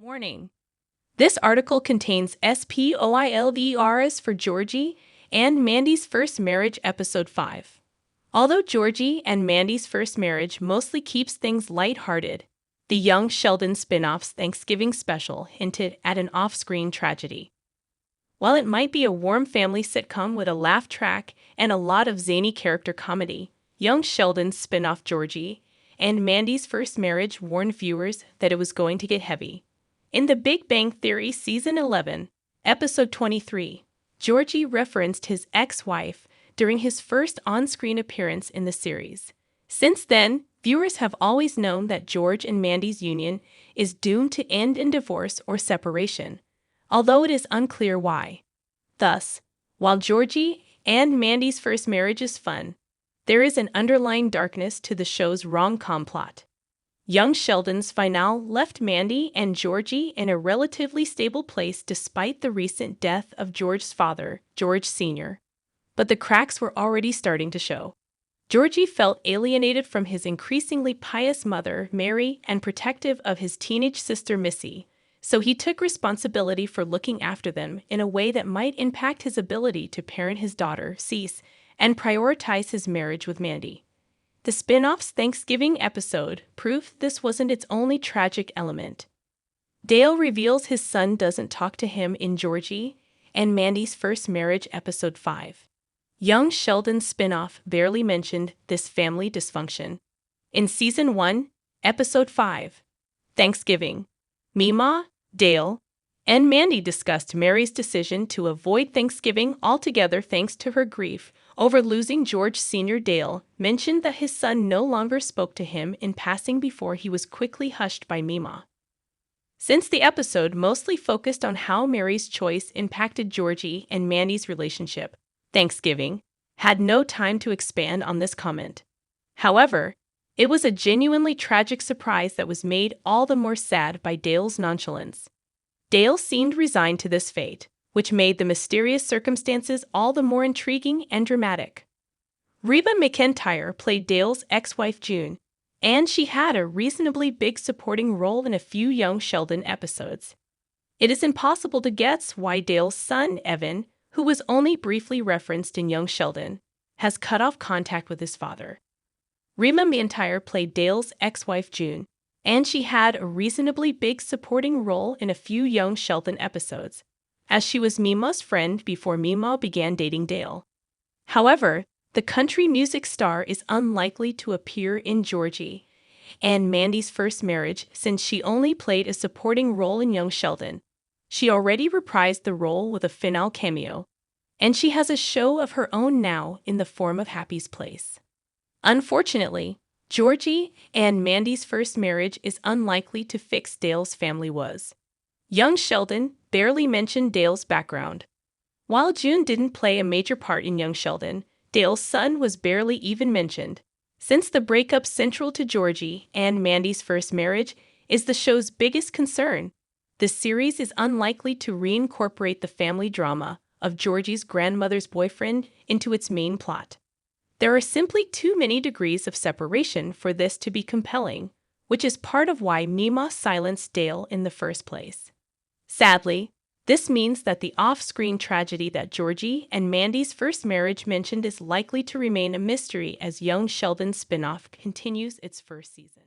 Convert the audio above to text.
Warning. This article contains spoilers for Georgie and Mandy's First Marriage Episode 5. Although Georgie and Mandy's first marriage mostly keeps things lighthearted, the Young Sheldon spin-off's Thanksgiving special hinted at an off-screen tragedy. While it might be a warm family sitcom with a laugh track and a lot of zany character comedy, Young Sheldon's spin-off Georgie and Mandy's First Marriage warned viewers that it was going to get heavy. In The Big Bang Theory Season 11, Episode 23, Georgie referenced his ex-wife during his first on-screen appearance in the series. Since then, viewers have always known that George and Mandy's union is doomed to end in divorce or separation, although it is unclear why. Thus, while Georgie and Mandy's first marriage is fun, there is an underlying darkness to the show's rom-com plot. Young Sheldon's finale left Mandy and Georgie in a relatively stable place despite the recent death of George's father, George Sr. But the cracks were already starting to show. Georgie felt alienated from his increasingly pious mother, Mary, and protective of his teenage sister, Missy, so he took responsibility for looking after them in a way that might impact his ability to parent his daughter, Cease, and prioritize his marriage with Mandy. The spin-off's Thanksgiving episode proved this wasn't its only tragic element. Dale reveals his son doesn't talk to him in Georgie and Mandy's First Marriage Episode 5. Young Sheldon's spin-off barely mentioned this family dysfunction. In Season 1, Episode 5, Thanksgiving, Mima, Dale, and Mandy discussed Mary's decision to avoid Thanksgiving altogether thanks to her grief over losing George Sr. Dale mentioned that his son no longer spoke to him in passing before he was quickly hushed by Mima. Since the episode mostly focused on how Mary's choice impacted Georgie and Mandy's relationship, Thanksgiving had no time to expand on this comment. However, it was a genuinely tragic surprise that was made all the more sad by Dale's nonchalance. Dale seemed resigned to this fate, which made the mysterious circumstances all the more intriguing and dramatic. Reba McEntire played Dale's ex-wife June, and she had a reasonably big supporting role in a few Young Sheldon episodes. It is impossible to guess why Dale's son, Evan, who was only briefly referenced in Young Sheldon, has cut off contact with his father. Reba McEntire played Dale's ex-wife June, and she had a reasonably big supporting role in a few Young Sheldon episodes, as she was Mima's friend before Mima began dating Dale. However, the country music star is unlikely to appear in Georgie and Mandy's First Marriage since she only played a supporting role in Young Sheldon. She already reprised the role with a finale cameo, and she has a show of her own now in the form of Happy's Place. Unfortunately, Georgie and Mandy's First Marriage is unlikely to fix Dale's family woes. Young Sheldon barely mentioned Dale's background. While June didn't play a major part in Young Sheldon, Dale's son was barely even mentioned. Since the breakup central to Georgie and Mandy's first marriage is the show's biggest concern, the series is unlikely to reincorporate the family drama of Georgie's grandmother's boyfriend into its main plot. There are simply too many degrees of separation for this to be compelling, which is part of why Mima silenced Dale in the first place. Sadly, this means that the off-screen tragedy that Georgie and Mandy's first marriage mentioned is likely to remain a mystery as Young Sheldon's spin-off continues its first season.